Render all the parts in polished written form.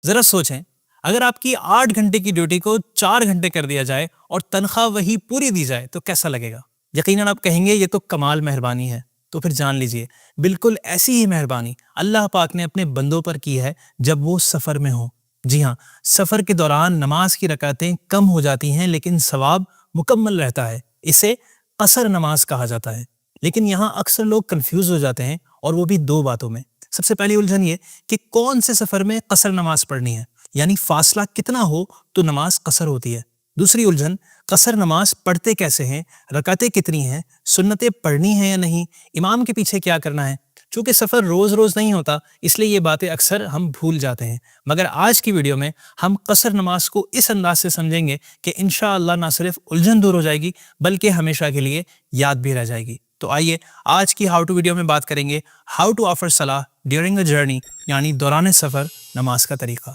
ذرا سوچیں، اگر آپ کی 8 گھنٹے کی ڈیوٹی کو 4 گھنٹے کر دیا جائے اور تنخواہ وہی پوری دی جائے تو کیسا لگے گا؟ یقیناً آپ کہیں گے یہ تو کمال مہربانی ہے۔ تو پھر جان لیجئے بالکل ایسی ہی مہربانی اللہ پاک نے اپنے بندوں پر کی ہے جب وہ سفر میں ہوں۔ جی ہاں، سفر کے دوران نماز کی رکعتیں کم ہو جاتی ہیں لیکن ثواب مکمل رہتا ہے۔ اسے قصر نماز کہا جاتا ہے۔ لیکن یہاں اکثر لوگ کنفیوز ہو جاتے ہیں، اور وہ بھی 2 باتوں میں۔ سب سے پہلی الجھن یہ کہ کون سے سفر میں قصر نماز پڑھنی ہے، یعنی فاصلہ کتنا ہو تو نماز قصر ہوتی ہے۔ دوسری الجھن، قصر نماز پڑھتے کیسے ہیں، رکعتیں کتنی ہیں، سنتیں پڑھنی ہیں یا نہیں، امام کے پیچھے کیا کرنا ہے۔ چونکہ سفر روز روز نہیں ہوتا اس لیے یہ باتیں اکثر ہم بھول جاتے ہیں، مگر آج کی ویڈیو میں ہم قصر نماز کو اس انداز سے سمجھیں گے کہ انشاءاللہ نہ صرف الجھن دور ہو جائے گی بلکہ ہمیشہ کے لیے یاد بھی رہ جائے گی۔ تو آئیے آج کی ہاؤ ٹو ویڈیو میں بات کریں گے ہاؤ ٹو آفر صلاح ڈیورنگ اے جرنی، یعنی دوران سفر نماز کا طریقہ۔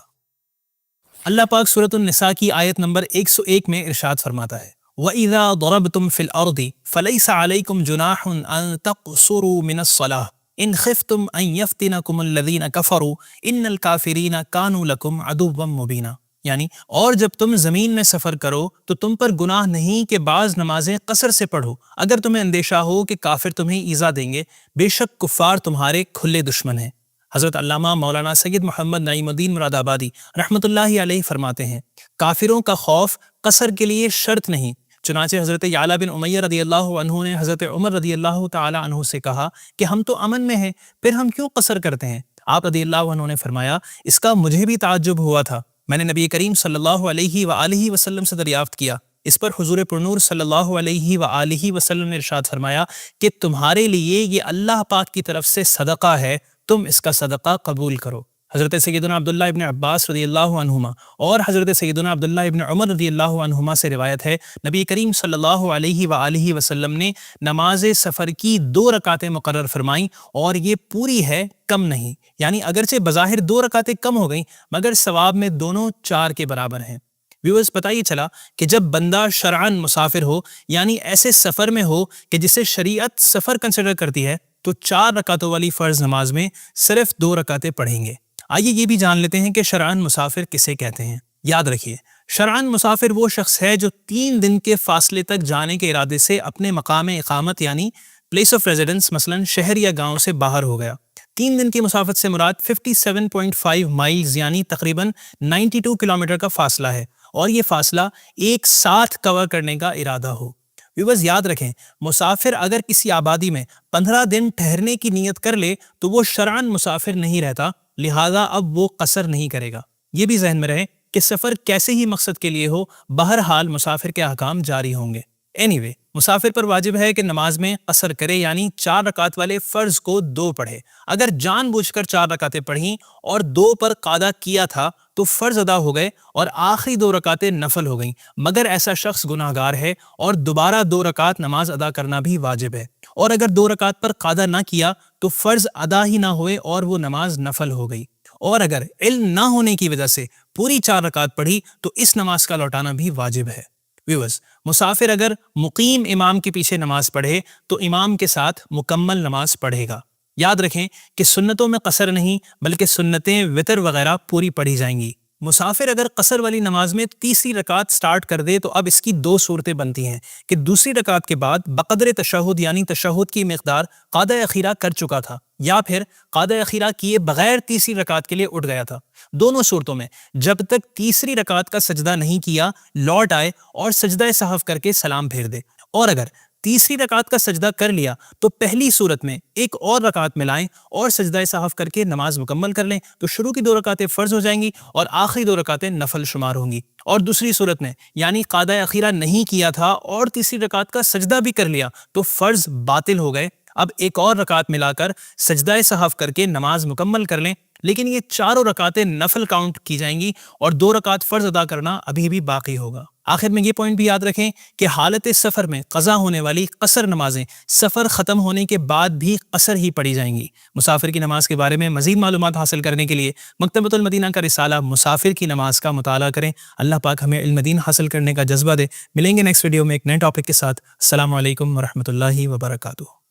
اللہ پاک سورۃ النساء کی آیت نمبر 101 میں ارشاد فرماتا ہے وَإِذَا ضَرَبْتُمْ فِي الْأَرْضِ فَلَيْسَ عَلَيْكُمْ جُنَاحٌ أَن تَقْصُرُوا مِنَ الصَّلَاةِ إِنْ خِفْتُمْ أَن يَفْتِنَكُمُ الَّذِينَ كَفَرُوا إِنَّ الْكَافِرِينَ كَانُوا لَكُمْ عَدُوًّا مُبِينًا، یعنی اور جب تم زمین میں سفر کرو تو تم پر گناہ نہیں کہ بعض نمازیں قصر سے پڑھو، اگر تمہیں اندیشہ ہو کہ کافر تمہیں ایذا دیں گے، بے شک کفار تمہارے کھلے دشمن ہیں۔ حضرت علامہ مولانا سید محمد نعیم الدین مراد آبادی رحمۃ اللہ علیہ فرماتے ہیں کافروں کا خوف قصر کے لیے شرط نہیں، چنانچہ حضرت یعلا بن امیہ رضی اللہ عنہ نے حضرت عمر رضی اللہ تعالی عنہ سے کہا کہ ہم تو امن میں ہیں، پھر ہم کیوں قصر کرتے ہیں؟ آپ رضی اللہ عنہ نے فرمایا اس کا مجھے بھی تعجب ہوا تھا، میں نے نبی کریم صلی اللہ علیہ وآلہ وسلم سے دریافت کیا۔ اس پر حضور پرنور صلی اللہ علیہ وآلہ وسلم نے ارشاد فرمایا کہ تمہارے لیے یہ اللہ پاک کی طرف سے صدقہ ہے، تم اس کا صدقہ قبول کرو۔ حضرت سیدنا عبداللہ ابن عباس رضی اللہ عنہما اور حضرت سیدنا عبداللہ ابن عمر رضی اللہ عنہما سے روایت ہے نبی کریم صلی اللہ علیہ وآلہ وسلم نے نماز سفر کی 2 رکعتیں مقرر فرمائیں اور یہ پوری ہے، کم نہیں، یعنی اگرچہ بظاہر 2 رکعتیں کم ہو گئیں مگر ثواب میں دونوں 4 کے برابر ہیں۔ ویورز، پتہ یہ چلا کہ جب بندہ شرعاً مسافر ہو، یعنی ایسے سفر میں ہو کہ جسے شریعت سفر کنسیڈر کرتی ہے، تو 4 رکعتوں والی فرض نماز میں صرف 2 رکعتیں پڑھیں گے۔ آئیے یہ بھی جان لیتے ہیں کہ شرعاً مسافر کسے کہتے ہیں۔ یاد رکھیے، شرعاً مسافر وہ شخص ہے جو 3 دن کے فاصلے تک جانے کے ارادے سے اپنے مقام اقامت یعنی پلیس آف ریزیڈنس مثلاً شہر یا گاؤں سے باہر ہو گیا۔ 3 دن کی مسافت سے مراد 57.5 مائلز یعنی تقریباً 92 کلومیٹر کا فاصلہ ہے، اور یہ فاصلہ ایک ساتھ کور کرنے کا ارادہ ہو۔ ویورز یاد رکھیں، مسافر اگر کسی آبادی میں 15 دن ٹھہرنے کی نیت کر لے تو وہ شرعاً مسافر نہیں رہتا، لہذا اب وہ قصر نہیں کرے گا۔ یہ بھی ذہن میں رہے کہ سفر کیسے ہی مقصد کے لیے ہو، بہرحال مسافر کے احکام جاری ہوں گے۔ anyway، مسافر پر واجب ہے کہ نماز میں قصر کرے، یعنی 4 رکعت والے فرض کو 2 پڑھے۔ اگر جان بوجھ کر 4 رکعتیں پڑھیں اور 2 پر قاعدہ کیا تھا تو فرض ادا ہو گئے اور آخری 2 رکعتیں نفل ہو گئیں، مگر ایسا شخص گناہگار ہے اور دوبارہ 2 رکعت نماز ادا کرنا بھی واجب ہے، اور اگر 2 رکعت پر قاعدہ نہ کیا تو فرض ادا ہی نہ ہوئے اور وہ نماز نفل ہو گئی، اور اگر علم نہ ہونے کی وجہ سے پوری 4 رکعت پڑھی تو اس نماز کا لوٹانا بھی واجب ہے۔ ویورز، مسافر اگر مقیم امام کے پیچھے نماز پڑھے تو امام کے ساتھ مکمل نماز پڑھے گا۔ یاد رکھیں کہ سنتوں میں قصر نہیں بلکہ سنتیں وتر وغیرہ پوری پڑھی جائیں گی۔ مسافر اگر قصر والی نماز میں تیسری رکعت سٹارٹ کر دے تو اب اس کی 2 صورتیں بنتی ہیں کہ دوسری رکعت کے بعد بقدر تشہد یعنی تشہد کی مقدار قاعدہ اخیرہ کر چکا تھا، یا پھر قاعدہ اخیرہ کیے بغیر تیسری رکعت کے لیے اٹھ گیا تھا۔ دونوں صورتوں میں جب تک تیسری رکعت کا سجدہ نہیں کیا لوٹ آئے اور سجدہ سہو کر کے سلام پھیر دے، اور اگر تیسری رکعت کا سجدہ کر لیا تو پہلی صورت میں ایک اور رکعت ملائیں اور سجدہ سہو کر کے نماز مکمل کر لیں تو شروع کی 2 رکعتیں فرض ہو جائیں گی اور آخری 2 رکعتیں نفل شمار ہوں گی، اور دوسری صورت میں یعنی قاعدہ اخیرہ نہیں کیا تھا اور تیسری رکعت کا سجدہ بھی کر لیا تو فرض باطل ہو گئے، اب ایک اور رکعت ملا کر سجدہ سہو کر کے نماز مکمل کر لیں، لیکن یہ 4 رکعتیں نفل کاؤنٹ کی جائیں گی اور 2 رکعت فرض ادا کرنا ابھی بھی باقی ہوگا۔ آخر میں یہ پوائنٹ بھی یاد رکھیں کہ حالت سفر میں قضا ہونے والی قصر نمازیں سفر ختم ہونے کے بعد بھی قصر ہی پڑھی جائیں گی۔ مسافر کی نماز کے بارے میں مزید معلومات حاصل کرنے کے لیے مکتبۃ المدینہ کا رسالہ مسافر کی نماز کا مطالعہ کریں۔ اللہ پاک ہمیں علم دین حاصل کرنے کا جذبہ دے۔ ملیں گے نیکسٹ ویڈیو میں ایک نئے ٹاپک کے ساتھ۔ السلام علیکم ورحمۃ اللہ وبرکاتہ۔